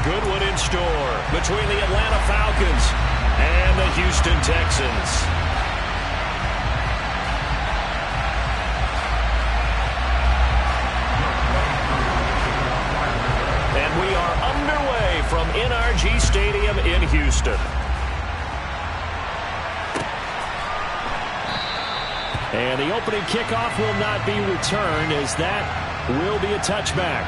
good one in store between the Atlanta Falcons and the Houston Texans. And we are underway from NRG Stadium in Houston. And the opening kickoff will not be returned, as that will be a touchback.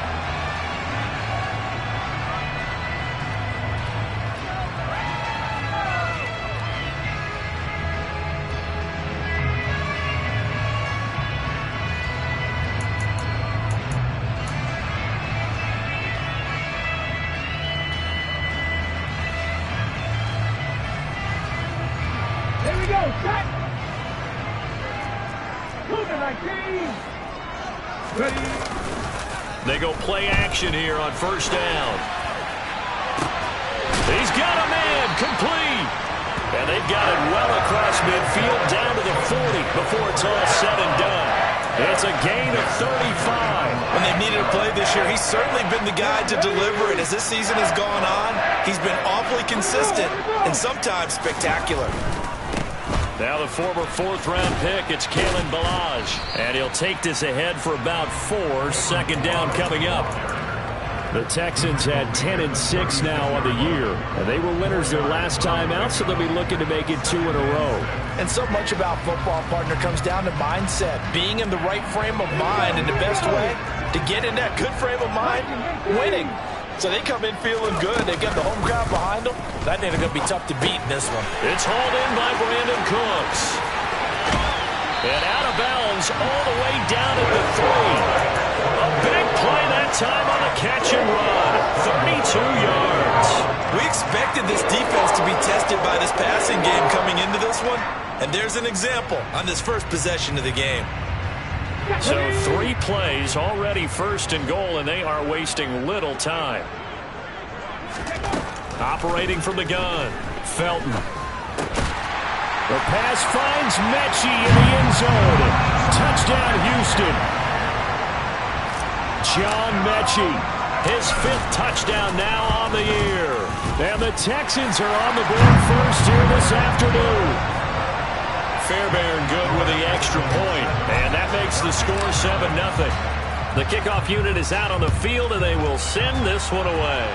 Here we go, cut! Ready. They go play action here on first down. He's got a man, complete. And they've got it well across midfield down to the 40 before it's all said and done. It's a gain of 35. When they've needed a play this year, he's certainly been the guy to deliver it. As this season has gone on, he's been awfully consistent and sometimes spectacular. Now the former fourth-round pick, it's Kalen Ballage. And he'll take this ahead for about 4. Second down coming up. The Texans had 10-6 now on the year. And they were winners their last time out, so they'll be looking to make it 2 in a row. And so much about football, partner, comes down to mindset. Being in the right frame of mind, and the best way to get in that good frame of mind, winning. So they come in feeling good. They get the home crowd behind them. That ain't going to be tough to beat in this one. It's hauled in by Brandon Cooks. And out of bounds all the way down at the 3. A big play that time on the catch and run. 32 yards. We expected this defense to be tested by this passing game coming into this one. And there's an example on this first possession of the game. So 3 plays, already first and goal, and they are wasting little time. Operating from the gun, Felton. The pass finds Mechie in the end zone. Touchdown, Houston. John Mechie, his 5th touchdown now on the year. And the Texans are on the board first here this afternoon. Fairbairn good with the extra point, and that makes the score 7-0. The kickoff unit is out on the field, and they will send this one away.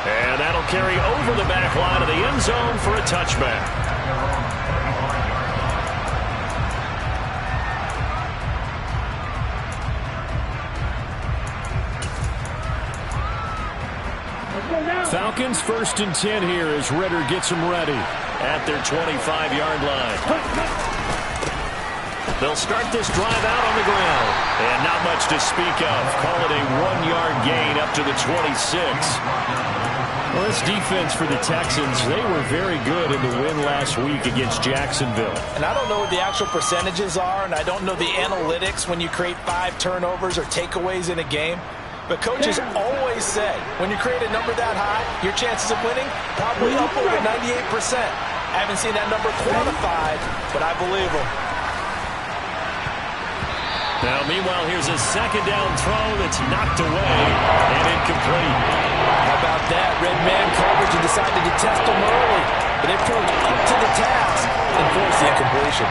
And that'll carry over the back line of the end zone for a touchback. Falcons 1st and 10 here as Ritter gets them ready at their 25-yard line. They'll start this drive out on the ground. And not much to speak of. Call it a 1-yard gain up to the 26. Well, this defense for the Texans, they were very good in the win last week against Jacksonville. And I don't know what the actual percentages are, and I don't know the analytics when you create 5 turnovers or takeaways in a game. But coaches always say, when you create a number that high, your chances of winning probably up over 98%. I haven't seen that number quantified, but I believe them. Now, meanwhile, here's a second down throw that's knocked away and incomplete. How about that? Red man coverage and decided to test them early. But they proved up to the task and forced the incompletion.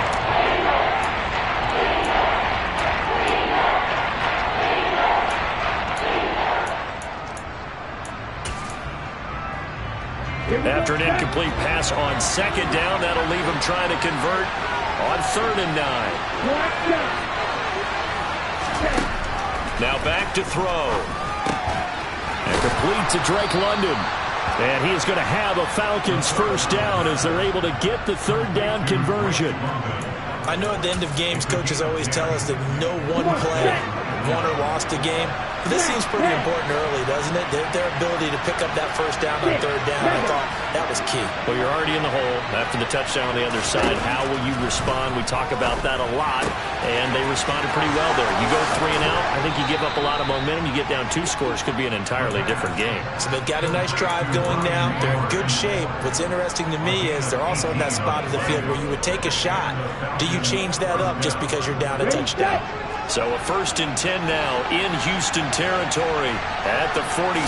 After an incomplete pass on second down, that'll leave him trying to convert on 3rd and 9. Now back to throw. And complete to Drake London. And he is going to have a Falcons first down as they're able to get the 3rd down conversion. I know at the end of games, coaches always tell us that no one play won or lost a game. But this seems pretty important early, doesn't it? Their ability to pick up that first down on 3rd down, I thought that was key. Well, you're already in the hole after the touchdown on the other side. How will you respond? We talk about that a lot, and they responded pretty well there. You go 3 and out, I think you give up a lot of momentum. You get down 2 scores, could be an entirely different game. So they've got a nice drive going now. They're in good shape. What's interesting to me is they're also in that spot of the field where you would take a shot. Do you change that up just because you're down a touchdown? So a 1st and 10 now in Houston territory at the 46.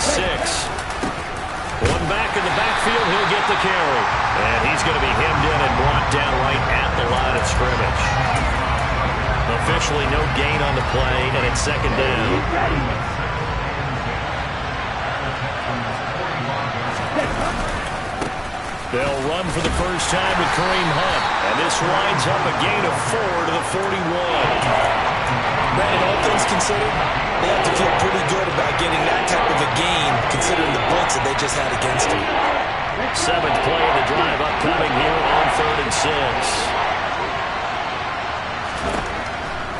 One back in the backfield, he'll get the carry. And he's going to be hemmed in and brought down right at the line of scrimmage. Officially no gain on the play, and it's 2nd down. They'll run for the first time with Kareem Hunt. And this winds up a gain of 4 to the 41. Brandon, all things considered, they have to feel pretty good about getting that type of a gain, considering the blitz that they just had against them. 7th play of the drive upcoming here on 3rd and 6.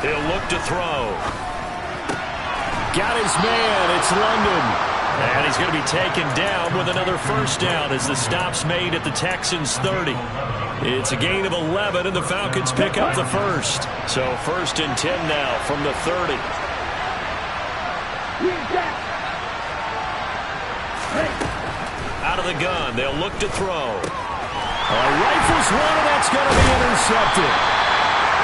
He'll look to throw. Got his man. It's London. And he's going to be taken down with another 1st down as the stop's made at the Texans' 30. It's a gain of 11, and the Falcons pick up the 1st. So 1st and 10 now from the 30. Out of the gun, they'll look to throw. Rifles one, and that's going to be intercepted.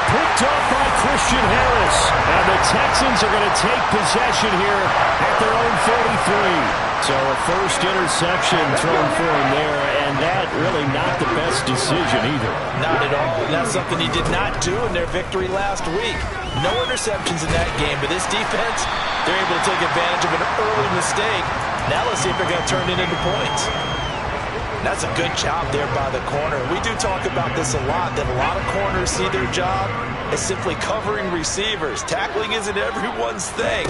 Picked up by Christian Harris. And the Texans are going to take possession here at their own 43. So a 1st interception thrown for him there, and that really not the best decision either. Not at all, and that's something he did not do in their victory last week. No interceptions in that game, but this defense, they're able to take advantage of an early mistake. Now let's see if they're going to turn it into points. That's a good job there by the corner. We do talk about this a lot, that a lot of corners see their job as simply covering receivers. Tackling isn't everyone's thing.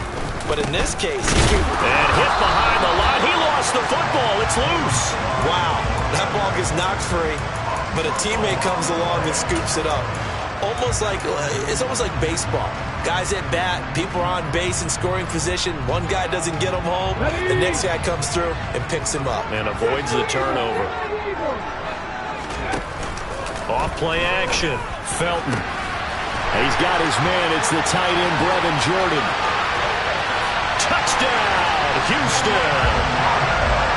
But in this case, he can... And hit behind the line. He lost the football. It's loose. Wow, that ball gets knocked free, but a teammate comes along and scoops it up. It's almost like baseball. Guys at bat, people are on base in scoring position. One guy doesn't get him home. The next guy comes through and picks him up. And avoids the turnover. Off play action. Felton. He's got his man. It's the tight end, Brevin Jordan. Touchdown, Houston.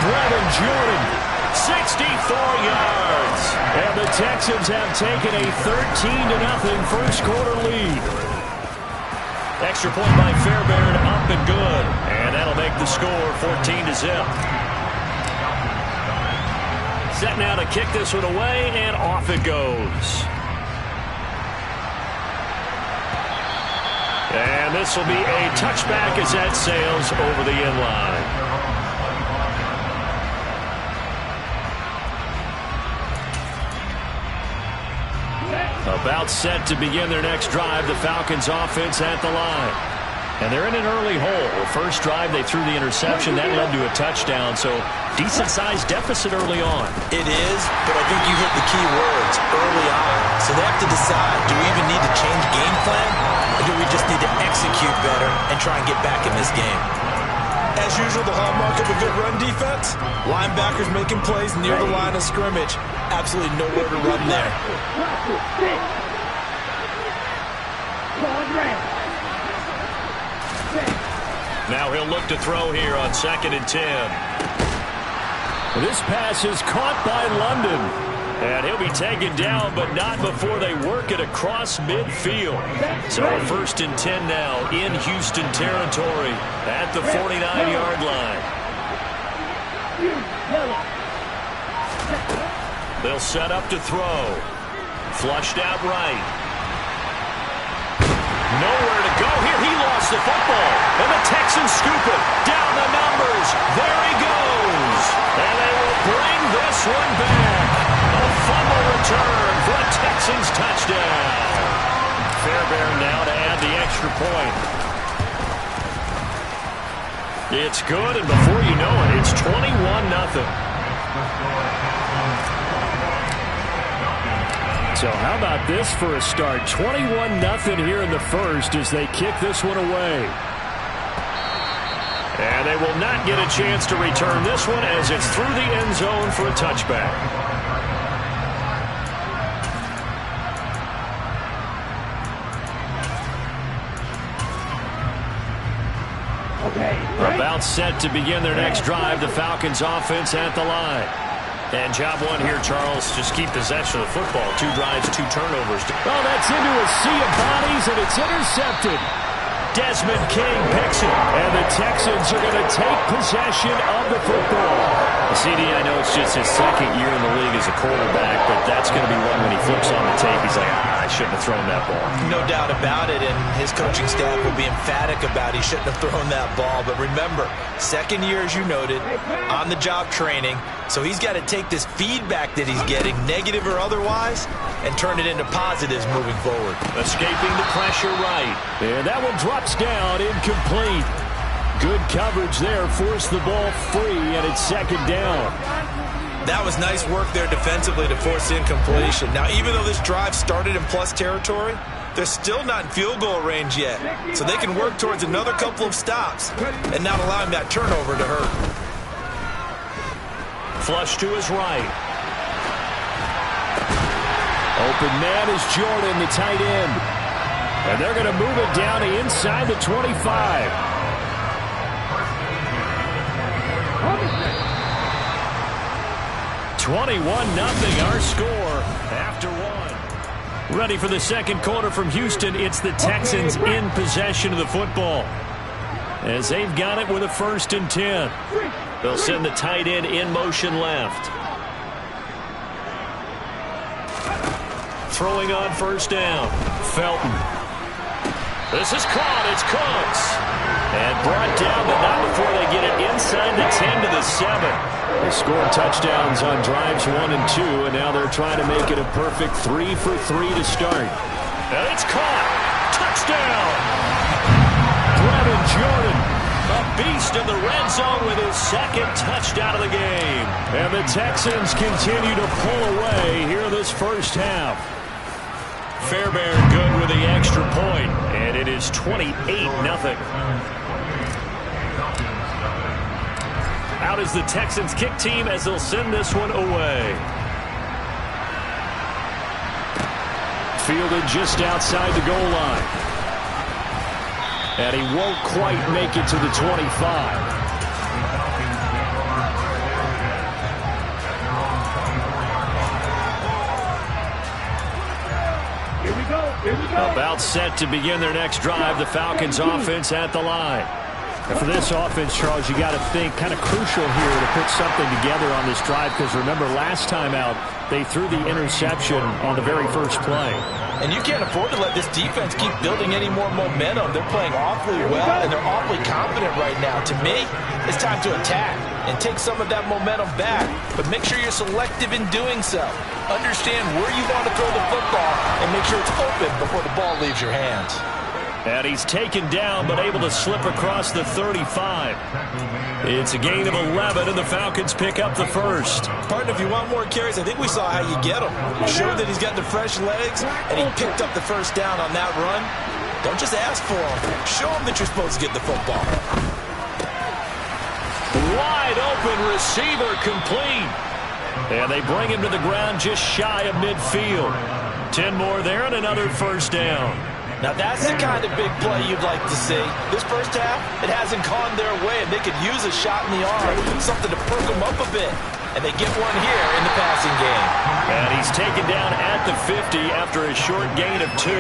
Brevin Jordan. 64 yards. And the Texans have taken a 13-0 first quarter lead. Extra point by Fairbairn, up and good. And that'll make the score 14-0. Set now to kick this one away, and off it goes. And this will be a touchback as that sails over the end line. About set to begin their next drive, the Falcons offense at the line. And they're in an early hole. The first drive, they threw the interception. That led to a touchdown, so decent-sized deficit early on. It is, but I think you hit the key words early on. So they have to decide, do we even need to change game plan, or do we just need to execute better and try and get back in this game? As usual, the hallmark of a good run defense, linebackers making plays near the line of scrimmage. Absolutely nowhere to run there. Now he'll look to throw here on 2nd and 10. This pass is caught by London. And he'll be taken down, but not before they work it across midfield. So a 1st and 10 now in Houston territory at the 49-yard line. They'll set up to throw. Flushed out right. Nowhere to go here. He lost the football. And the Texans scoop it. Down the numbers. There he goes. And they will bring this one back. A fumble return for a Texans touchdown. Fairbairn now to add the extra point. It's good, and before you know it, it's 21-0. So how about this for a start? 21-0 here in the first as they kick this one away. And they will not get a chance to return this one as it's through the end zone for a touchback. About set to begin their next drive, the Falcons offense at the line. And job one here, Charles, just keep possession of the football. 2 drives, 2 turnovers. Oh, that's into a sea of bodies, and it's intercepted. Desmond King picks it. And the Texans are going to take possession of the football. CD, I know it's just his second year in the league as a quarterback, but that's going to be one when he flips on the tape. He's like, I shouldn't have thrown that ball. No doubt about it, and his coaching staff will be emphatic about he shouldn't have thrown that ball. But remember, second year, as you noted, on-the-job training, so he's got to take this feedback that he's getting, negative or otherwise, and turn it into positives moving forward. Escaping the pressure right. And that one drops down, incomplete. Good coverage there, forced the ball free, and it's second down. That was nice work there defensively to force incompletion. Now, even though this drive started in plus territory, they're still not in field goal range yet. So they can work towards another couple of stops and not allowing that turnover to hurt. Flush to his right. Open man is Jordan, the tight end. And they're going to move it down to inside the 25. 21-0 our score after one. Ready for the second quarter from Houston. It's the Texans in possession of the football, as they've got it with a 1st and 10. They'll send the tight end in motion left. Throwing on 1st down. Felton. This is caught. It's Cooks. And brought down, but not before they get it inside the 10 to the 7. They scored touchdowns on drives 1 and 2, and now they're trying to make it a perfect 3 for 3 to start. And it's caught. Touchdown. Brevin Jordan, a beast in the red zone with his 2nd touchdown of the game. And the Texans continue to pull away here this first half. Fairbairn good with the extra point, and it is 28-0. Out is the Texans kick team as they'll send this one away. Fielded just outside the goal line. And he won't quite make it to the 25. About set to begin their next drive. The Falcons offense at the line. And for this offense, Charles, you got to think kind of crucial here to put something together on this drive, because remember last time out they threw the interception on the very first play. And you can't afford to let this defense keep building any more momentum. They're playing awfully well, and they're awfully confident right now. To me, it's time to attack and take some of that momentum back. But make sure you're selective in doing so. Understand where you want to throw the football and make sure it's open before the ball leaves your hands. And he's taken down, but able to slip across the 35. It's a gain of 11, and the Falcons pick up the first. Partner, if you want more carries, I think we saw how you get them. Showed that he's got the fresh legs, and he picked up the first down on that run. Don't just ask for them. Show them that you're supposed to get the football. Wide open receiver complete. And they bring him to the ground just shy of midfield. 10 more there and another first down. Now that's the kind of big play you'd like to see. This first half, it hasn't gone their way, and they could use a shot in the arm, something to perk them up a bit. And they get one here in the passing game. And he's taken down at the 50 after a short gain of 2.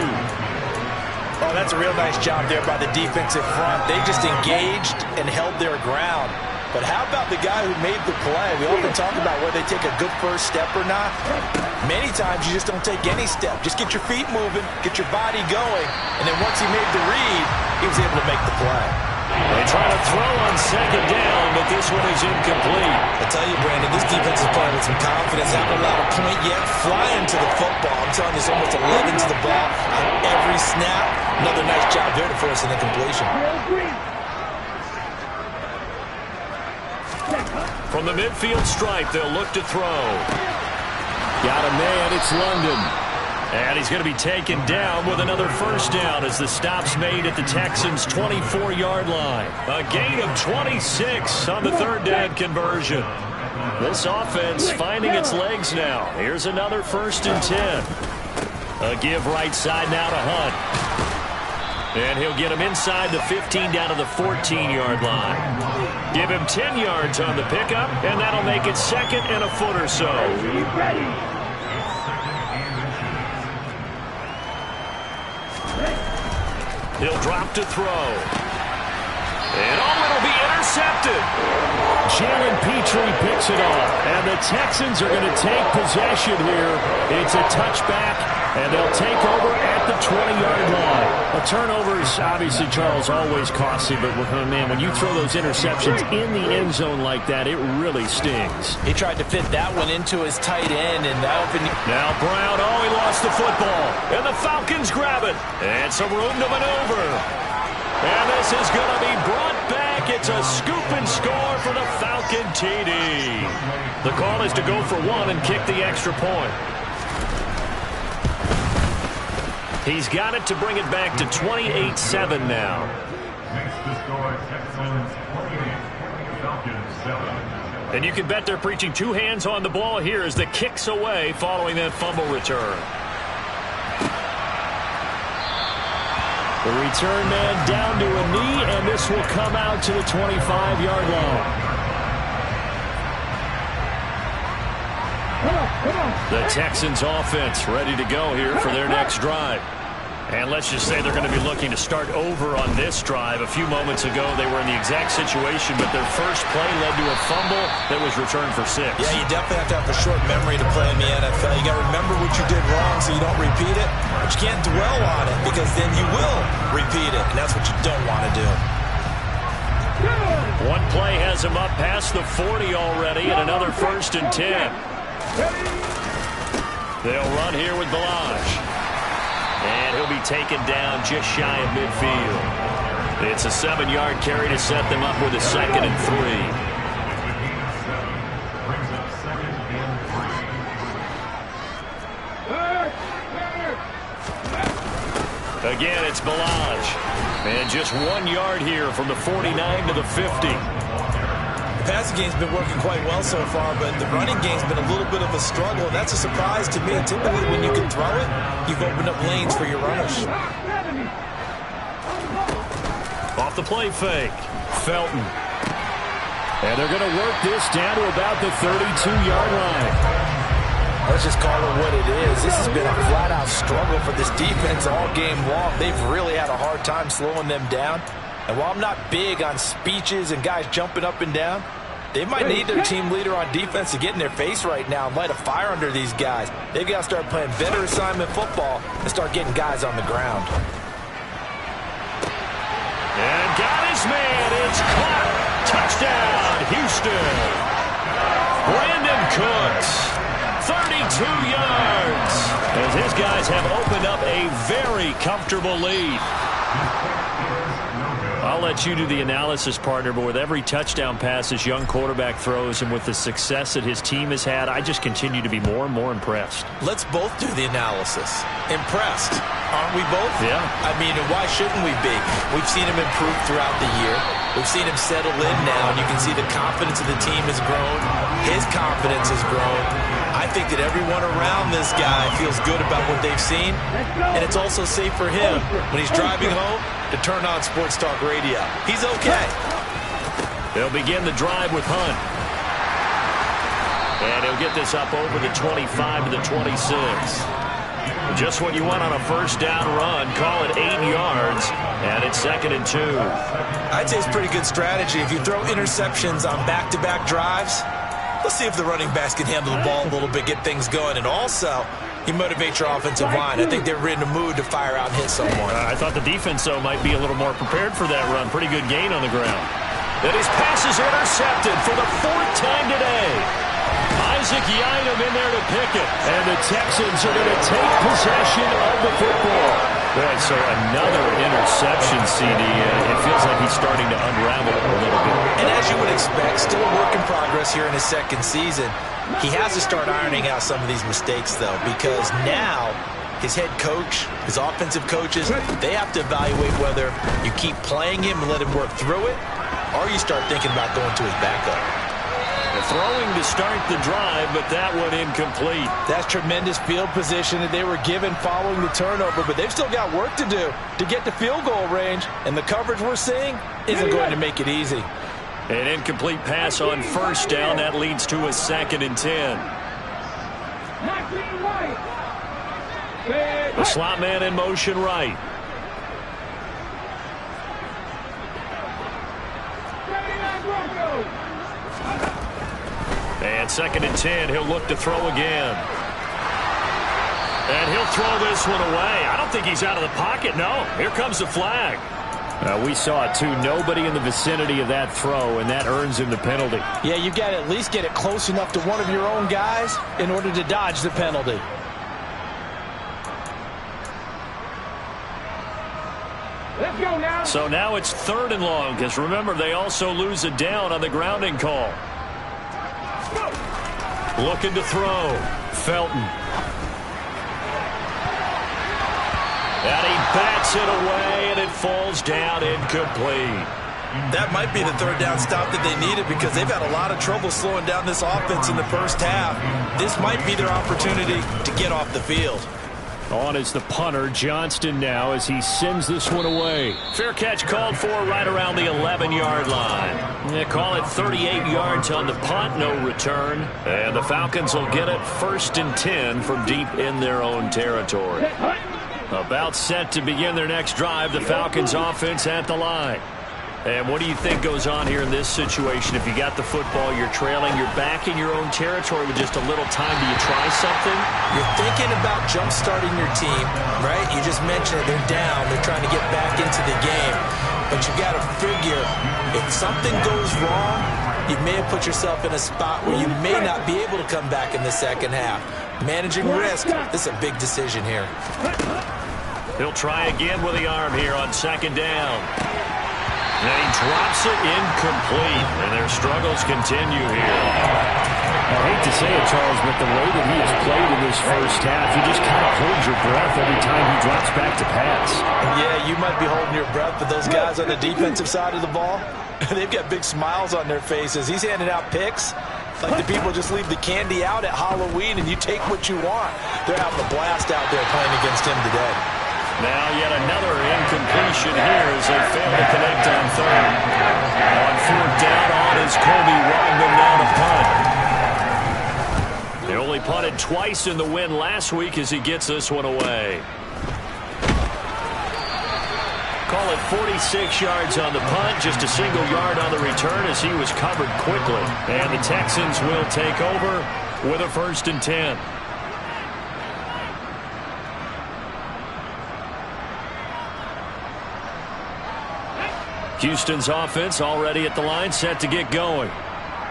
Oh, that's a real nice job there by the defensive front. They just engaged and held their ground. But how about the guy who made the play? We often talk about whether they take a good first step or not. Many times you just don't take any step. Just get your feet moving, get your body going, and then once he made the read, he was able to make the play. They try to throw on 2nd down, but this one is incomplete. I tell you, Brandon, this defense is playing with some confidence. Haven't allowed a point yet. Flying to the football. I'm telling you, it's almost 11 to the ball on every snap. Another nice job there to force an incompletion. From the midfield stripe, they'll look to throw. Got a man, it's London. And he's going to be taken down with another first down as the stop's made at the Texans' 24-yard line. A gain of 26 on the 3rd down conversion. This offense finding its legs now. Here's another 1st and 10. A give right side now to Hunt. And he'll get him inside the 15 down to the 14-yard line. Give him 10 yards on the pickup, and that'll make it 2nd and a foot or so. He'll drop to throw. And it'll be intercepted. Jalen Petrie picks it off. And the Texans are going to take possession here. It's a touchback, and they'll take over at the 20-yard line. A turnover's obviously, Charles, always costly, but man, when you throw those interceptions in the end zone like that, it really stings. He tried to fit that one into his tight end, and that opened. Now Brown, he lost the football. And the Falcons grab it. And some room to maneuver. And this is going to be brought back. It's a scoop and score for the Falcon TD. The call is to go for one and kick the extra point. He's got it to bring it back to 28-7 now. And you can bet they're preaching two hands on the ball here as the kick's away following that fumble return. The return man down to a knee, and this will come out to the 25-yard line. The Texans offense ready to go here for their next drive. And let's just say they're going to be looking to start over on this drive. A few moments ago, they were in the exact situation, but their first play led to a fumble that was returned for 6. Yeah, you definitely have to have a short memory to play in the NFL. You got to remember what you did wrong so you don't repeat it, but you can't dwell on it because then you will repeat it, and that's what you don't want to do. One play has him up past the 40 already, and another 1st and 10. They'll run here with Balazs. And he'll be taken down just shy of midfield. It's a 7-yard carry to set them up with a 2nd and 3. Again, it's Balazs. And just 1 yard here from the 49 to the 50. The passing game's been working quite well so far, but the running game's been a little bit of a struggle. That's a surprise to me. Typically, when you can throw it, you've opened up lanes for your runners. Off the play fake. Felton. And they're going to work this down to about the 32-yard line. Let's just call it what it is. This has been a flat-out struggle for this defense all game long. They've really had a hard time slowing them down. And while I'm not big on speeches and guys jumping up and down, they might need their team leader on defense to get in their face right now and light a fire under these guys. They've got to start playing better assignment football and start getting guys on the ground. And got his man. It's caught. Touchdown, Houston. Brandon Cooks, 32 yards. As his guys have opened up a very comfortable lead. I'll let you do the analysis, partner, but with every touchdown pass this young quarterback throws and with the success that his team has had, I just continue to be more and more impressed. Let's both do the analysis. Impressed. Aren't we both? Yeah. I mean, why shouldn't we be? We've seen him improve throughout the year. We've seen him settle in now, and you can see the confidence of the team has grown. His confidence has grown. I think that everyone around this guy feels good about what they've seen, and it's also safe for him when he's driving home to turn on Sports Talk Radio. He's okay. They'll begin the drive with Hunt. And he'll get this up over the 25 to the 26. Just what you want on a first down run. Call it 8 yards, and it's 2nd and 2. I'd say it's pretty good strategy. If you throw interceptions on back-to-back drives, let's see if the running backs can handle the ball a little bit, get things going. And also, you motivate your offensive line. I think they're in a mood to fire out and hit someone. I thought the defense, though, might be a little more prepared for that run. Pretty good gain on the ground. And his pass is intercepted for the 4th time today. Isaac Yianum in there to pick it. And the Texans are going to take possession of the football. Boy, so another interception, CD. It feels like he's starting to unravel a little bit. And as you would expect, still a work in progress here in his 2nd season. He has to start ironing out some of these mistakes, though, because now his head coach, his offensive coaches, they have to evaluate whether you keep playing him and let him work through it, or you start thinking about going to his backup. Throwing to start the drive, but that one incomplete. That's tremendous field position that they were given following the turnover, but they've still got work to do to get to field goal range, and the coverage we're seeing isn't going to make it easy. An incomplete pass on first down. That leads to a 2nd and 10. The slot man in motion right. And 2nd and 10, he'll look to throw again. And he'll throw this one away. I don't think he's out of the pocket, no. Here comes the flag. We saw it, too. Nobody in the vicinity of that throw, and that earns him the penalty. Yeah, you've got to at least get it close enough to one of your own guys in order to dodge the penalty. Let's go now. So now it's 3rd and long, because remember, they also lose a down on the grounding call. Looking to throw. Felton. And he bats it away, and it falls down incomplete. That might be the 3rd down stop that they needed because they've had a lot of trouble slowing down this offense in the first half. This might be their opportunity to get off the field. On is the punter, Johnston, now as he sends this one away. Fair catch called for right around the 11-yard line. They call it 38 yards on the punt, no return. And the Falcons will get it 1st and 10 from deep in their own territory. About set to begin their next drive, the Falcons offense at the line. And what do you think goes on here in this situation? If you got the football, you're trailing, you're back in your own territory with just a little time. Do you try something? You're thinking about jump-starting your team, right? You just mentioned it. They're down. They're trying to get back into the game. But you got to figure, if something goes wrong, you may have put yourself in a spot where you may not be able to come back in the second half. Managing risk, this is a big decision here. He'll try again with the arm here on 2nd down. And he drops it incomplete, and their struggles continue here. I hate to say it, Charles, but the way that he has played in this first half, you just kind of hold your breath every time he drops back to pass. Yeah, you might be holding your breath, but those guys on the defensive side of the ball, they've got big smiles on their faces. He's handing out picks like the people just leave the candy out at Halloween and you take what you want. They're having a blast out there playing against him today. Now yet another incompletion here as they fail to connect on 3rd. On 4th down on is Kobe Wagner now to punt. They only punted twice in the win last week as he gets this one away. Call it 46 yards on the punt, just a single yard on the return as he was covered quickly. And the Texans will take over with a 1st and 10. Houston's offense already at the line, set to get going.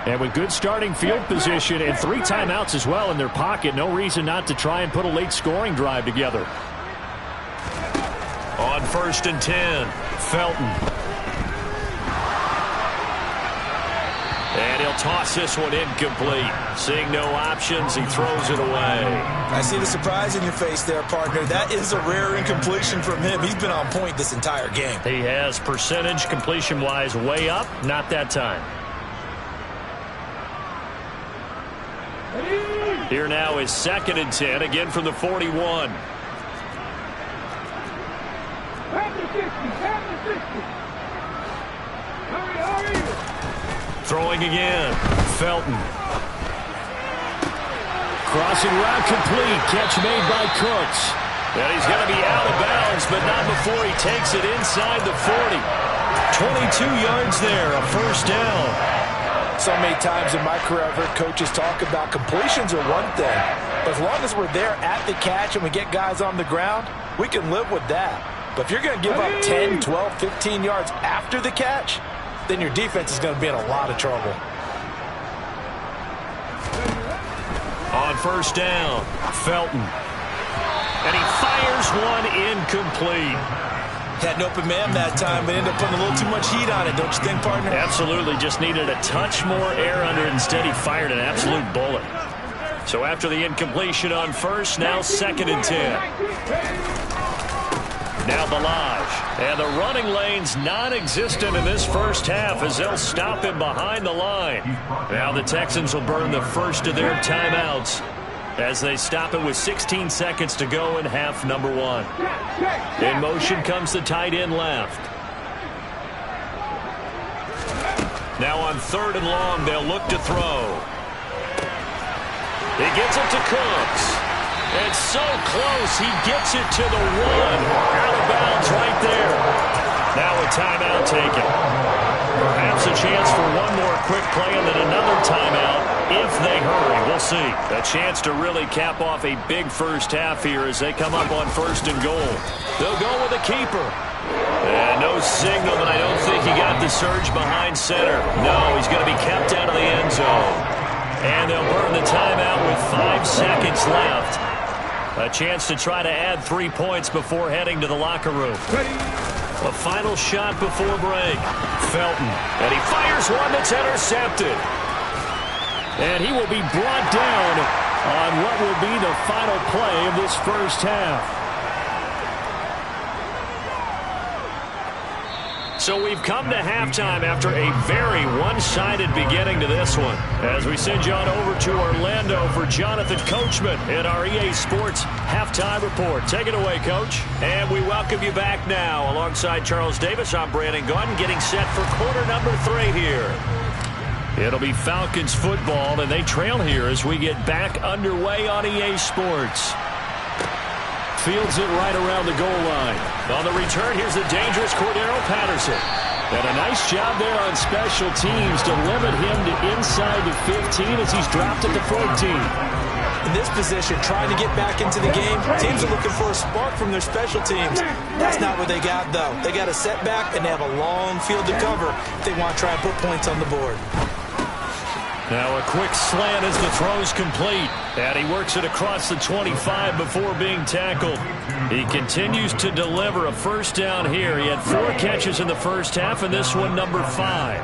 And with good starting field position and 3 timeouts as well in their pocket, no reason not to try and put a late scoring drive together. On 1st and 10, Felton. And he'll toss this one incomplete. Seeing no options, he throws it away. I see the surprise in your face there, partner. That is a rare incompletion from him. He's been on point this entire game. He has percentage completion-wise way up, not that time. Here now is 2nd and 10, again from the 41. Throwing again, Felton. Crossing route complete. Catch made by Cooks. And he's going to be out of bounds, but not before he takes it inside the 40. 22 yards there, a 1st down. So many times in my career I've heard coaches talk about completions are one thing, but as long as we're there at the catch and we get guys on the ground, we can live with that. But if you're going to give up 10, 12, 15 yards after the catch, then your defense is going to be in a lot of trouble. On 1st down, Felton. And he fires one incomplete. Had an open man that time, but ended up putting a little too much heat on it, don't you think, partner? Absolutely, just needed a touch more air under it. Instead, he fired an absolute bullet. So after the incompletion on 1st, now 2nd and 10. Now Balaj. And the running lane's non-existent in this first half as they'll stop him behind the line. Now the Texans will burn the first of their timeouts as they stop it with 16 seconds to go in half number 1. In motion comes the tight end left. Now on 3rd and long, they'll look to throw. He gets it to Cooks. It's so close, he gets it to the 1. Out of bounds right there. Now a timeout taken. Perhaps a chance for one more quick play and then another timeout if they hurry. We'll see. A chance to really cap off a big first half here as they come up on 1st and goal. They'll go with a keeper. And no signal, but I don't think he got the surge behind center. No, he's going to be kept out of the end zone. And they'll burn the timeout with 5 seconds left. A chance to try to add 3 points before heading to the locker room. A final shot before break. Felton. And he fires one that's intercepted. And he will be brought down on what will be the final play of this first half. So we've come to halftime after a very one-sided beginning to this one. As we send you on over to Orlando for Jonathan Coachman in our EA Sports Halftime Report. Take it away, Coach. And we welcome you back now. Alongside Charles Davis, I'm Brandon Gaudin, getting set for quarter number 3 here. It'll be Falcons football, and they trail here as we get back underway on EA Sports. Fields it right around the goal line. On the return, here's the dangerous Cordero Patterson. And a nice job there on special teams to limit him to inside the 15 as he's dropped at the 14. In this position, trying to get back into the game, teams are looking for a spark from their special teams. That's not what they got, though. They got a setback, and they have a long field to cover if they want to try and put points on the board. Now a quick slant as the throw's complete. And he works it across the 25 before being tackled. He continues to deliver a first down here. He had 4 catches in the first half, and this one number 5.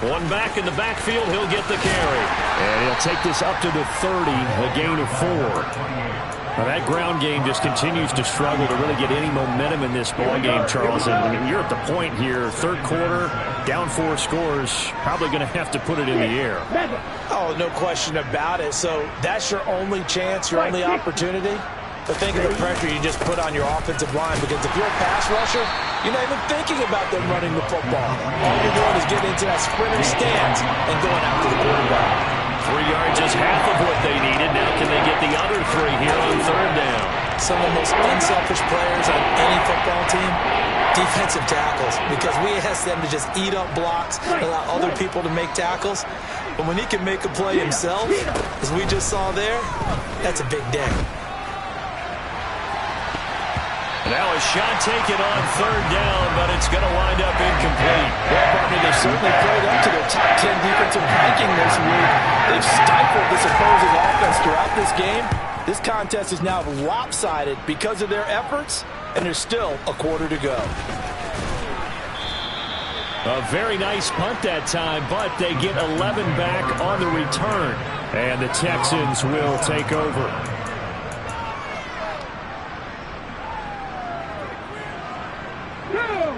One back in the backfield, he'll get the carry. And he'll take this up to the 30, a gain of 4. Now that ground game just continues to struggle to really get any momentum in this ball game, Charles. And I mean, you're at the point here, 3rd quarter, down 4 scores, probably going to have to put it in the air. Oh, no question about it. So that's your only chance, your only opportunity. But think of the pressure you just put on your offensive line, because if you're a pass rusher, you're not even thinking about them running the football. All you're doing is getting into that sprinter stance and going after the quarterback. 3 yards is half of what they needed. Now can they get the other 3 here on 3rd down? Some of the most unselfish players on any football team, defensive tackles, because we ask them to just eat up blocks, allow other people to make tackles. But when he can make a play himself, as we just saw there, that's a big day. Now a shot taken on 3rd down, but it's going to wind up incomplete. Well, partner, they certainly played up to their top 10 defensive ranking this week. They've stifled this opposing offense throughout this game. This contest is now lopsided because of their efforts, and there's still a quarter to go. A very nice punt that time, but they get 11 back on the return. And the Texans will take over.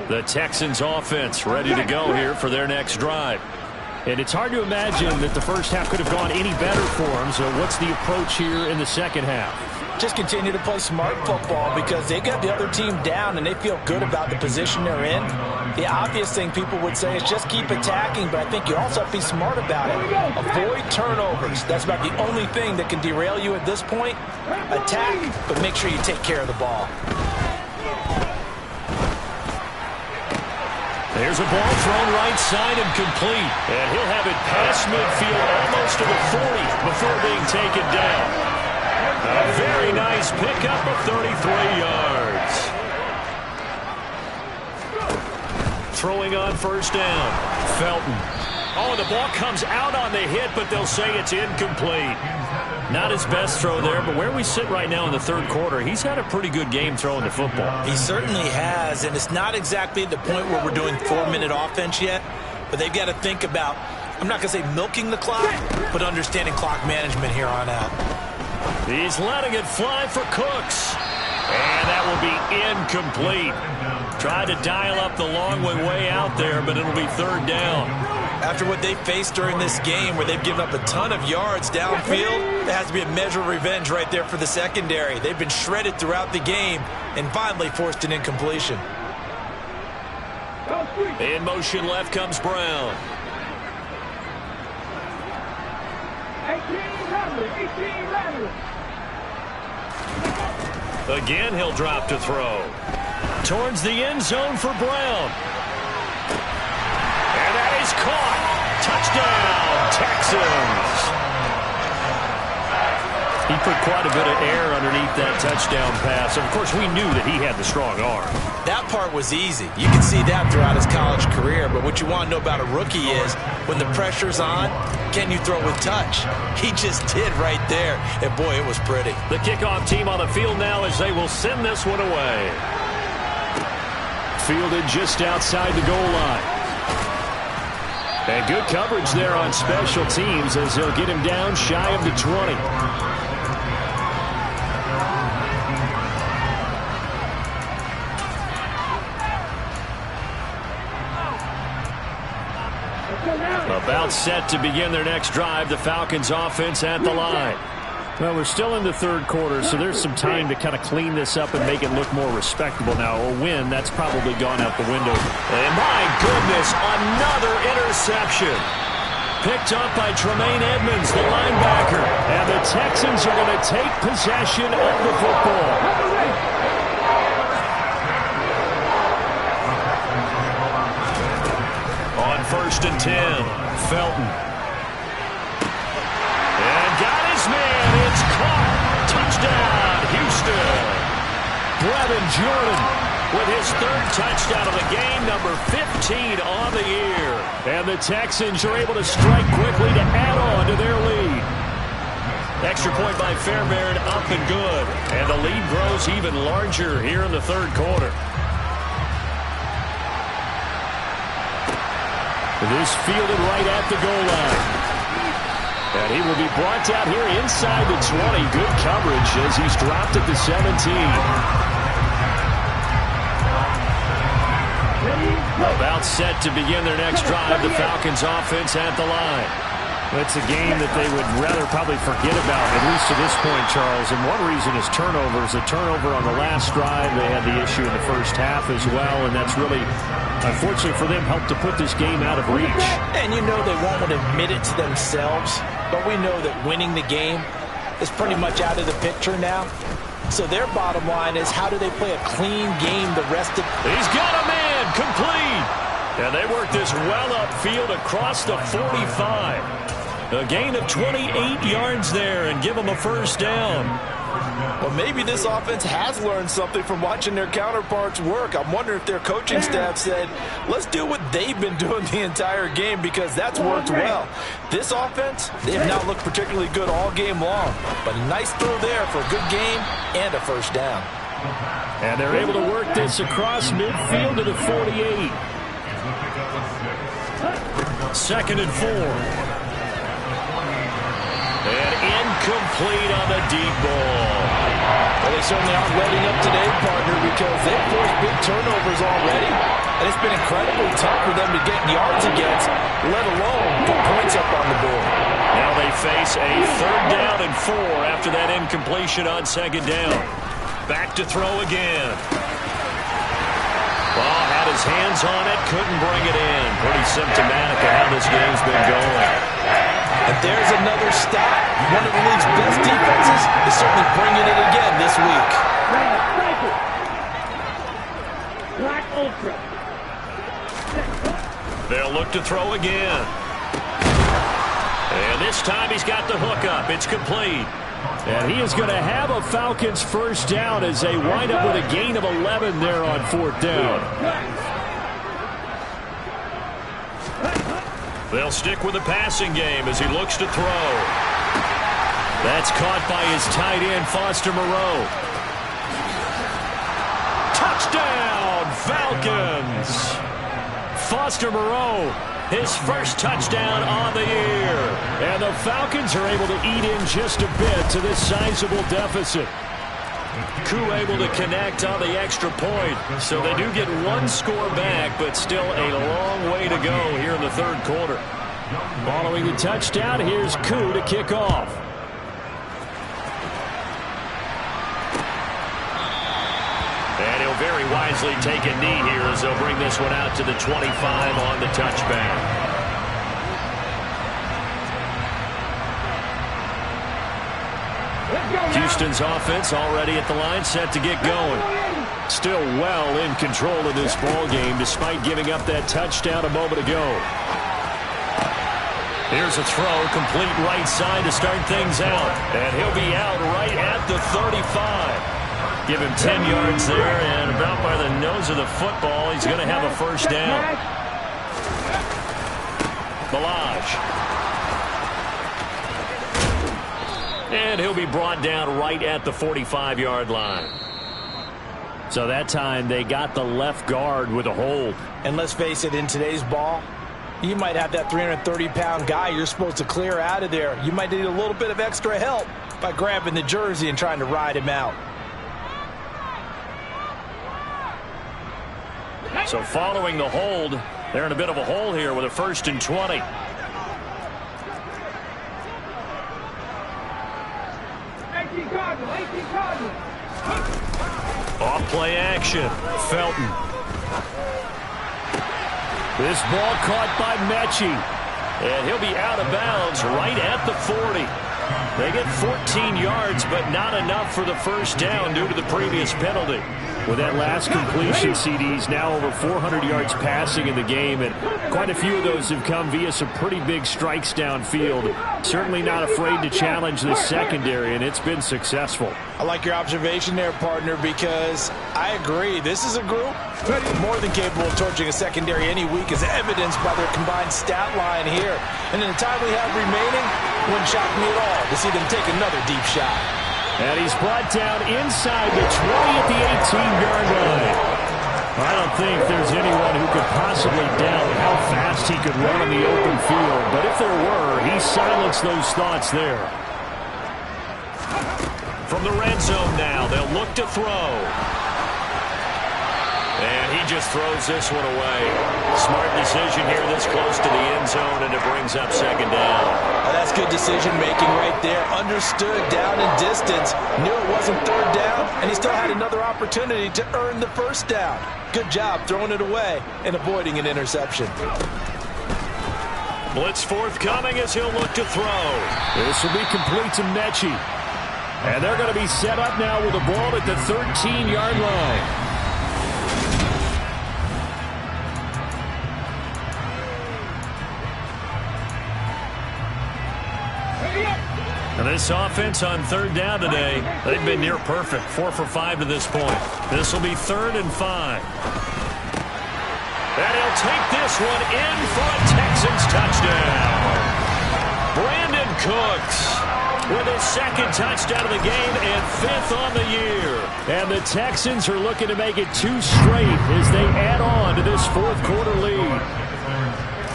The Texans offense ready to go here for their next drive. And it's hard to imagine that the first half could have gone any better for them. So what's the approach here in the second half? Just continue to play smart football, because they got the other team down and they feel good about the position they're in. The obvious thing people would say is just keep attacking, but I think you also have to be smart about it. Avoid turnovers. That's about the only thing that can derail you at this point. Attack, but make sure you take care of the ball. There's a ball thrown right side and complete. And he'll have it past midfield almost to the 40 before being taken down. A very nice pickup of 33 yards. Throwing on 1st down. Felton. Oh, the ball comes out on the hit, but they'll say it's incomplete. Not his best throw there, but where we sit right now in the 3rd quarter, he's had a pretty good game throwing the football. He certainly has, and it's not exactly at the point where we're doing 4-minute offense yet, but they've got to think about, I'm not going to say milking the clock, but understanding clock management here on out. He's letting it fly for Cooks. And that will be incomplete. Tried to dial up the long way out there, but it'll be 3rd down. After what they faced during this game, where they've given up a ton of yards downfield, there has to be a measure of revenge right there for the secondary. They've been shredded throughout the game and finally forced an incompletion. In motion left comes Brown. 18 Again, he'll drop to throw. Towards the end zone for Brown. Texans. He put quite a bit of air underneath that touchdown pass. Of course, we knew that he had the strong arm. That part was easy. You can see that throughout his college career. But what you want to know about a rookie is when the pressure's on, can you throw with touch? He just did right there. And, boy, it was pretty. The kickoff team on the field now as they will send this one away. Fielded just outside the goal line. And good coverage there on special teams as they'll get him down shy of the 20. About set to begin their next drive, the Falcons offense at the line. Well, we're still in the third quarter, so there's some time to kind of clean this up and make it look more respectable now. A win, that's probably gone out the window. And my goodness, another interception. Picked up by Tremaine Edmonds, the linebacker. And the Texans are going to take possession of the football. On 1st and 10. Felton. And got his man. It's caught. Touchdown, Houston. Brevin Jordan with his 3rd touchdown of the game, number 15 on the year. And the Texans are able to strike quickly to add on to their lead. Extra point by Fairbairn, up and good. And the lead grows even larger here in the 3rd quarter. This fielded right at the goal line. And he will be brought down here inside the 20. Good coverage as he's dropped at the 17. About set to begin their next drive, the Falcons offense at the line. It's a game that they would rather probably forget about, at least to this point, Charles. And one reason is turnovers. A turnover on the last drive. They had the issue in the first half as well, and that's really, unfortunately for them, helped to put this game out of reach. And you know they won't admit it to themselves, but we know that winning the game is pretty much out of the picture now. So their bottom line is, how do they play a clean game the rest of... He's got a man, complete. And they work this well upfield across the 45. A gain of 28 yards there and give them a 1st down. Well, maybe this offense has learned something from watching their counterparts work. I'm wondering if their coaching staff said, let's do what they've been doing the entire game, because that's worked well. This offense, they have not looked particularly good all game long. But a nice throw there for a good game and a 1st down. And they're able to work this across midfield to the 48. 2nd and 4. And incomplete on the deep ball. Well, they certainly aren't letting up today, partner, because they've forced big turnovers already. And it's been incredibly tough for them to get yards against, let alone put points up on the board. Now they face a 3rd down and 4 after that incompletion on 2nd down. Back to throw again. Ball had his hands on it, couldn't bring it in. Pretty symptomatic of how this game's been going. And there's another stat. One of the league's best defenses is certainly bringing it again this week. They'll look to throw again. And this time he's got the hook up. It's complete. And he is going to have a Falcons 1st down as they wind up with a gain of 11 there on 4th down. They'll stick with the passing game as he looks to throw. That's caught by his tight end, Foster Moreau. Touchdown, Falcons! Foster Moreau, his 1st touchdown on the year. And the Falcons are able to eat in just a bit to this sizable deficit. Koo able to connect on the extra point. So they do get 1 score back, but still a long way to go here in the 3rd quarter. Following the touchdown, here's Koo to kick off. And he'll very wisely take a knee here as they'll bring this one out to the 25 on the touchback. Houston's offense already at the line, set to get going. Still well in control of this ball game, despite giving up that touchdown a moment ago. Here's a throw, complete right side to start things out. And he'll be out right at the 35. Give him 10 yards there, and about by the nose of the football, he's going to have a first down. Balaj. And he'll be brought down right at the 45-yard line. So that time they got the left guard with a hold. And let's face it, in today's ball, you might have that 330-pound guy you're supposed to clear out of there. You might need a little bit of extra help by grabbing the jersey and trying to ride him out. So following the hold, they're in a bit of a hole here with a 1st and 20. Off play action. Felton. This ball caught by Mechie. And he'll be out of bounds right at the 40. They get 14 yards, but not enough for the first down due to the previous penalty. With that last completion, CD's now over 400 yards passing in the game, and quite a few of those have come via some pretty big strikes downfield. Certainly not afraid to challenge the secondary, and it's been successful. I like your observation there, partner, because I agree. This is a group more than capable of torching a secondary any week, as evidenced by their combined stat line here. And in the time we have remaining, wouldn't shock me at all to see them take another deep shot. And he's brought down inside the 20 at the 18-yard line. I don't think there's anyone who could possibly doubt how fast he could run on the open field. But if there were, he silenced those thoughts there. From the red zone now, they'll look to throw. And he just throws this one away. Smart decision here this close to the end zone, and it brings up 2nd down. That's good decision-making right there. Understood down and distance. Knew it wasn't 3rd down, and he still had another opportunity to earn the 1st down. Good job throwing it away and avoiding an interception. Blitz forthcoming as he'll look to throw. This will be complete to Mechie. And they're going to be set up now with a ball at the 13-yard line. And this offense on 3rd down today, they've been near perfect. 4 for 5 to this point. This will be 3rd and 5. And he'll take this one in for a Texans touchdown. Brandon Cooks with his 2nd touchdown of the game and 5th on the year. And the Texans are looking to make it 2 straight as they add on to this 4th quarter lead.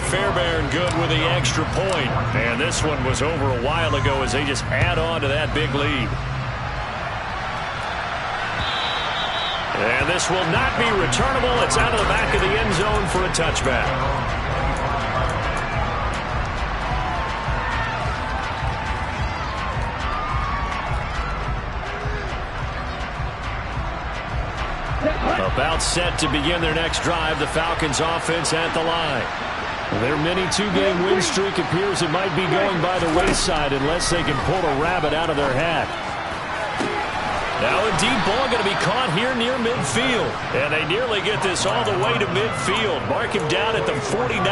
Fairbairn good with the extra point. And this one was over a while ago as they just add on to that big lead. And this will not be returnable. It's out of the back of the end zone for a touchback. About set to begin their next drive. The Falcons offense at the line. Their mini 2-game win streak appears it might be going by the wayside unless they can pull a rabbit out of their hat. Now a deep ball going to be caught here near midfield. And they nearly get this all the way to midfield. Mark him down at the 49.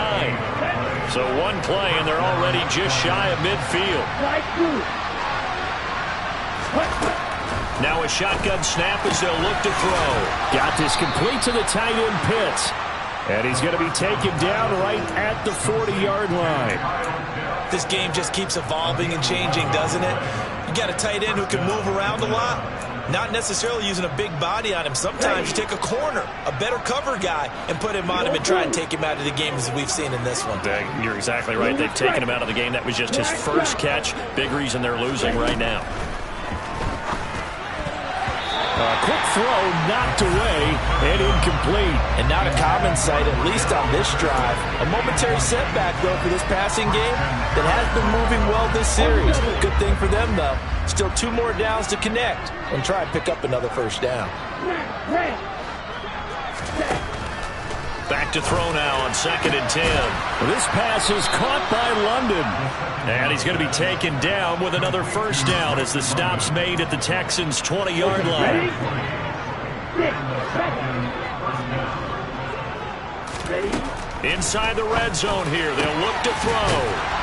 So one play and they're already just shy of midfield. Now a shotgun snap as they'll look to throw. Got this complete to the tight end Pitts. And he's going to be taken down right at the 40-yard line. This game just keeps evolving and changing, doesn't it? You got a tight end who can move around a lot. Not necessarily using a big body on him. Sometimes you take a corner, a better cover guy, and put him on him and try and take him out of the game as we've seen in this one. You're exactly right. They've taken him out of the game. That was just his first catch. Big reason they're losing right now. A quick throw knocked away and incomplete. And not a common sight, at least on this drive. A momentary setback, though, for this passing game that has been moving well this series. Good thing for them, though. Still 2 more downs to connect and try and pick up another first down. Back to throw now on 2nd and 10. This pass is caught by London. And he's going to be taken down with another first down as the stop's made at the Texans' 20-yard line. Inside the red zone here. They'll look to throw.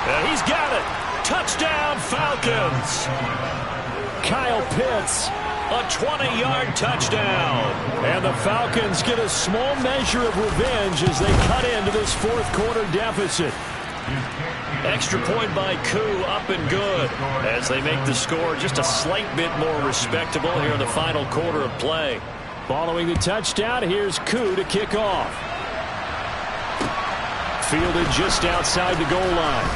And he's got it. Touchdown, Falcons. Kyle Pitts. A 20-yard touchdown. And the Falcons get a small measure of revenge as they cut into this fourth quarter deficit. Extra point by Koo, up and good, as they make the score just a slight bit more respectable here in the final quarter of play. Following the touchdown, here's Koo to kick off. Fielded just outside the goal line.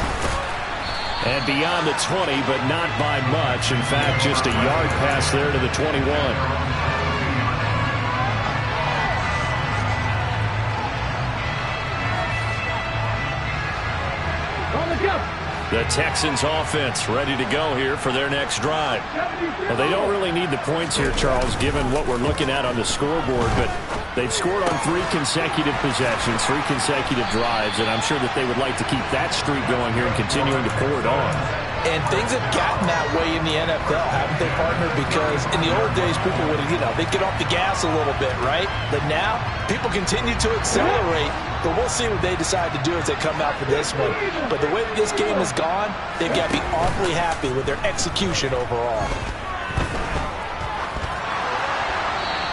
And beyond the 20, but not by much. In fact, just a yard pass there to the 21. The Texans offense ready to go here for their next drive. Well, they don't really need the points here, Charles, given what we're looking at on the scoreboard, but they've scored on 3 consecutive possessions, 3 consecutive drives, and I'm sure that they would like to keep that streak going here and continuing to pour it on. And things have gotten that way in the NFL, haven't they, partner? Because in the old days, people would, they'd get off the gas a little bit, right? But now, people continue to accelerate. But we'll see what they decide to do as they come out for this one. But the way that this game has gone, they've got to be awfully happy with their execution overall.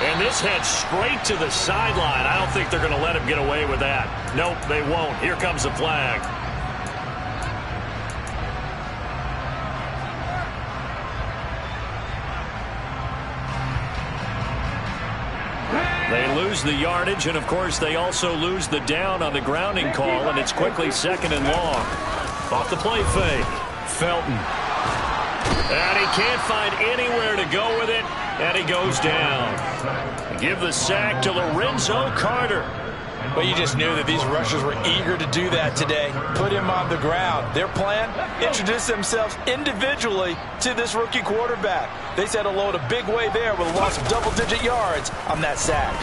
And this heads straight to the sideline. I don't think they're going to let him get away with that. Nope, they won't. Here comes the flag. They lose the yardage, and of course they also lose the down on the grounding call, and it's quickly 2nd and long. Off the play fake. Felton. And he can't find anywhere to go with it, and he goes down. Give the sack to Lorenzo Carter. But you just knew that these rushers were eager to do that today. Put him on the ground. Their plan, introduce themselves individually to this rookie quarterback. They said hello to Big Way there with a loss of double-digit yards on that sack.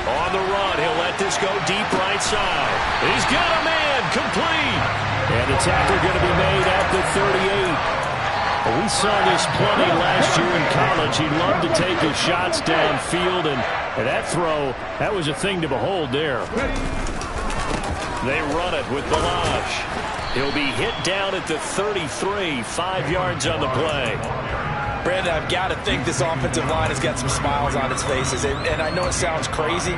On the run, he'll let this go deep right side. He's got a man, complete. And the tackle going to be made at the 38. We saw this plenty last year in college. He loved to take his shots downfield, and that throw, that was a thing to behold there. They run it with Balaj. He'll be hit down at the 33, 5 yards on the play. Brandon, I've got to think this offensive line has got some smiles on its faces, and I know it sounds crazy,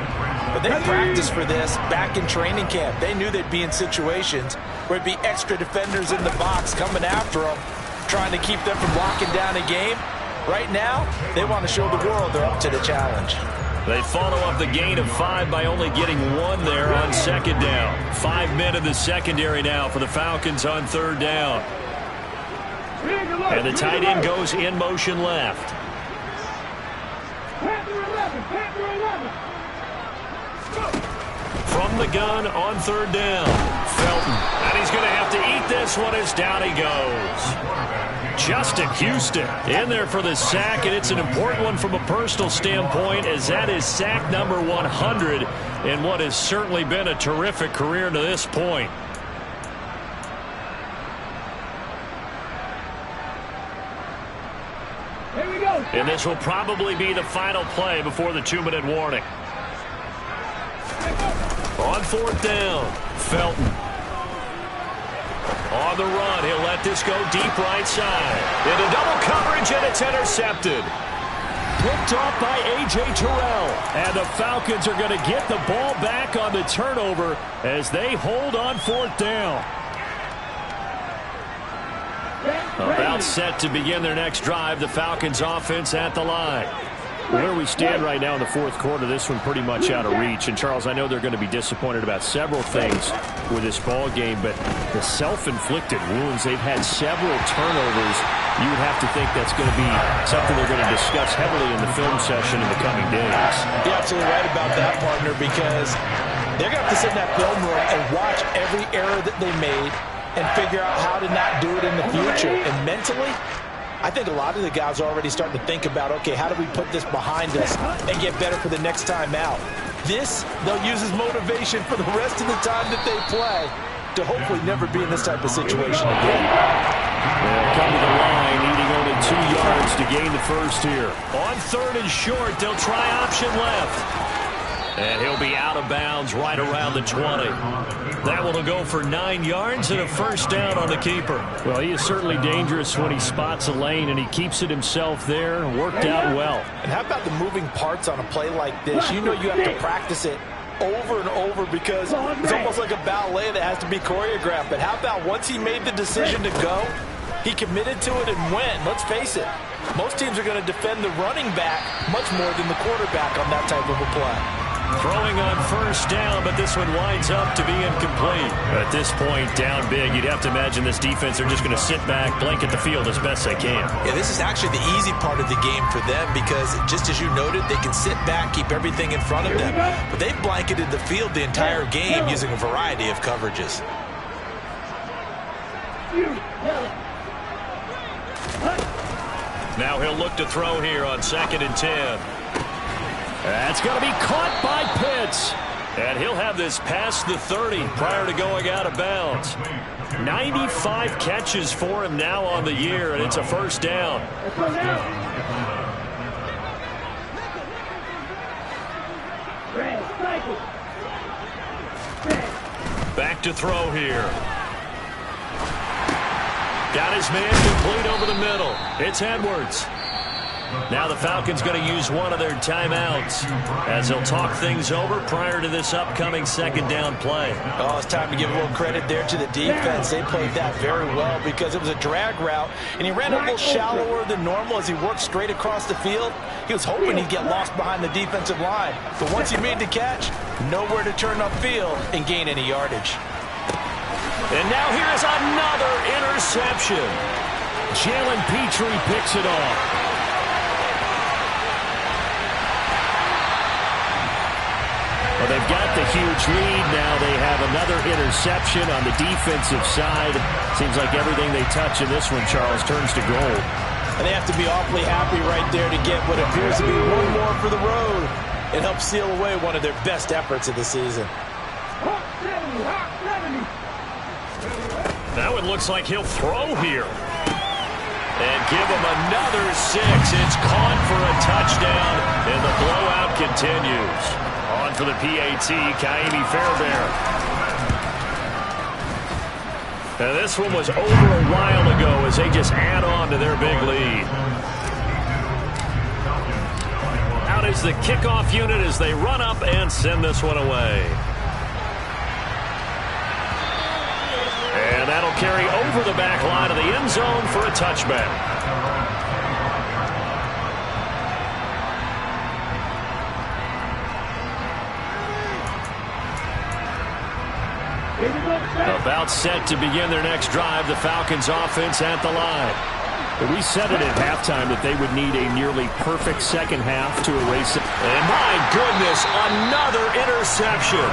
but they practiced for this back in training camp. They knew they'd be in situations where it'd be extra defenders in the box coming after them, trying to keep them from locking down a game. Right now, they want to show the world they're up to the challenge. They follow up the gain of 5 by only getting 1 there on 2nd down. 5 men in the secondary now for the Falcons on 3rd down. And the tight end goes in motion left. From the gun on 3rd down. Felton. And he's going to have to eat this one as down he goes. Justin Houston in there for the sack, and it's an important one from a personal standpoint, as that is sack number 100 in what has certainly been a terrific career to this point. Here we go. And this will probably be the final play before the 2-minute warning. On 4th down, Felton. On the run, he'll let this go deep right side. Into double coverage, and it's intercepted. Picked off by A.J. Terrell. And the Falcons are going to get the ball back on the turnover as they hold on 4th down. About set to begin their next drive, the Falcons offense at the line. Where we stand right now in the 4th quarter, this one pretty much out of reach. And, Charles, I know they're going to be disappointed about several things with this ball game, but the self-inflicted wounds, they've had several turnovers. You would have to think that's going to be something they're going to discuss heavily in the film session in the coming days. You're absolutely right about that, partner, because they're going to have to sit in that film room and watch every error that they made and figure out how to not do it in the future. And mentally, I think a lot of the guys are already starting to think about, okay, how do we put this behind us and get better for the next time out? This, they'll use as motivation for the rest of the time that they play to hopefully never be in this type of situation again. They'll come to the line, needing only 2 yards to gain the first here. On 3rd and short, they'll try option left. And he'll be out of bounds right around the 20. That one will go for 9 yards and a first down on the keeper. Well, he is certainly dangerous when he spots a lane, and he keeps it himself there. Worked out well. And how about the moving parts on a play like this? You know you have to practice it over and over because it's almost like a ballet that has to be choreographed. But how about once he made the decision to go, he committed to it and went. Let's face it, most teams are going to defend the running back much more than the quarterback on that type of a play. Throwing on first down, but this one winds up to be incomplete. At this point, down big, you'd have to imagine this defense are just going to sit back, blanket the field as best they can. Yeah, this is actually the easy part of the game for them because, just as you noted, they can sit back, keep everything in front of them. But they've blanketed the field the entire game using a variety of coverages. Now he'll look to throw here on 2nd and 10. That's going to be caught by Pitts. And he'll have this past the 30 prior to going out of bounds. 95 catches for him now on the year, and it's a first down. Back to throw here. Got his man complete over the middle. It's Edwards. Now the Falcons going to use one of their timeouts as they'll talk things over prior to this upcoming 2nd down play. Oh, it's time to give a little credit there to the defense. They played that very well because it was a drag route, and he ran a little shallower than normal as he worked straight across the field. He was hoping he'd get lost behind the defensive line, but once he made the catch, nowhere to turn upfield and gain any yardage. And now here's another interception. Jalen Petrie picks it off. Well, they've got the huge lead. Now they have another interception on the defensive side. Seems like everything they touch in this one, Charles, turns to gold. And they have to be awfully happy right there to get what appears to be one more for the road and help seal away one of their best efforts of the season. Now it looks like he'll throw here. And give him another 6. It's caught for a touchdown, and the blowout continues. On for the PAT, Kaimi Fairbairn. And this one was over a while ago as they just add on to their big lead. Out is the kickoff unit as they run up and send this one away. And that'll carry over the back line of the end zone for a touchback. About set to begin their next drive, the Falcons offense at the line. We said it at halftime that they would need a nearly perfect second half to erase it. And my goodness, another interception.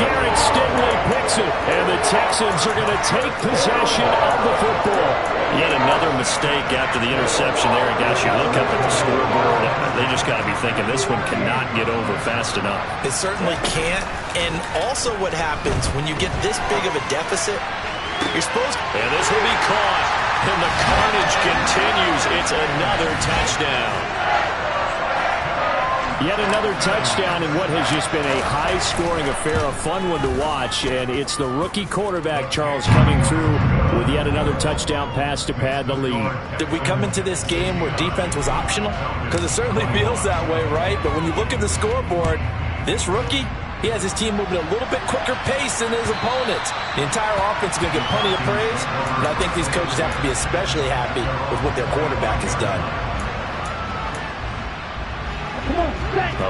Derek Stingley picks it, and the Texans are going to take possession of the football. Yet another mistake after the interception there. And gosh, you look up at the scoreboard, they just got to be thinking this one cannot get over fast enough. It certainly can't. And also what happens when you get this big of a deficit, you're supposed to... And this will be caught. And the carnage continues. It's another touchdown. Yet another touchdown in what has just been a high-scoring affair, a fun one to watch. And it's the rookie quarterback, Charles, coming through with yet another touchdown pass to pad the lead. Did we come into this game where defense was optional? Because it certainly feels that way, right? But when you look at the scoreboard, this rookie, he has his team moving a little bit quicker pace than his opponents. The entire offense is going to get plenty of praise, and I think these coaches have to be especially happy with what their quarterback has done.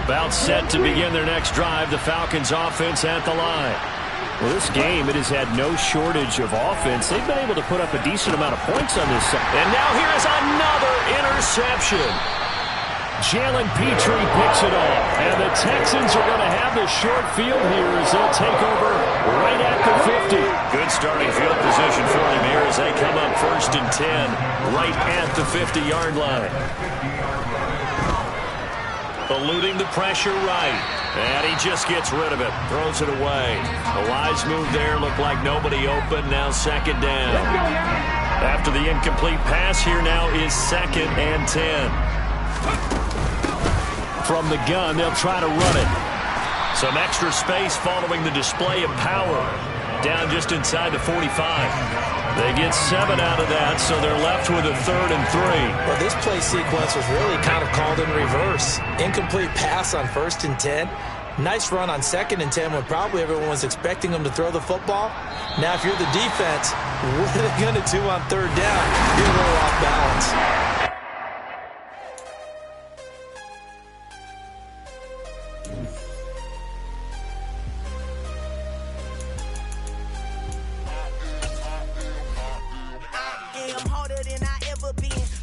About set to begin their next drive, the Falcons offense at the line. Well, this game, it has had no shortage of offense. They've been able to put up a decent amount of points on this side. And now here is another interception. Jalen Petrie picks it off. And the Texans are going to have the short field here as they'll take over right at the 50. Good starting field position for them here as they come up 1st and 10 right at the 50-yard line. Eluding the pressure right. And he just gets rid of it. Throws it away. A wise move there. Looked like nobody open. Now 2nd down. After the incomplete pass, here now is 2nd and 10. From the gun, they'll try to run it. Some extra space following the display of power. Down just inside the 45. They get 7 out of that, so they're left with a 3rd and 3. Well, this play sequence was really kind of called in reverse. Incomplete pass on 1st and 10. Nice run on 2nd and 10 when probably everyone was expecting them to throw the football. Now, if you're the defense, what are they going to do on 3rd down? You're a little off balance.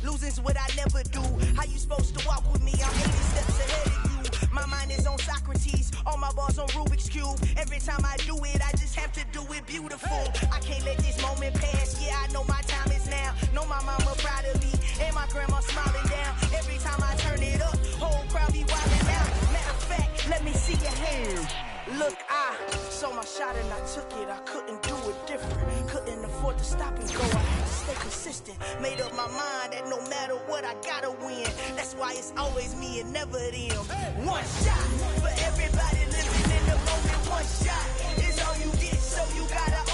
Losing's what I never do. How you supposed to walk with me? I'm 80 steps ahead of you. My mind is on Socrates. All my balls on Rubik's Cube. Every time I do it, I just have to do it beautiful. I can't let this moment pass. Yeah, I know my time is now. Know my mama proud of me. And my grandma smiling down. Every time I turn it up, whole crowd be wilding out. Matter of fact, let me see your hands. Look, I saw my shot and I took it. I couldn't do it different. Couldn't afford to stop and go. I had to stay consistent. Made up my mind that no matter what, I gotta win. That's why it's always me and never them. One shot for everybody living in the moment. One shot is all you get, so you gotta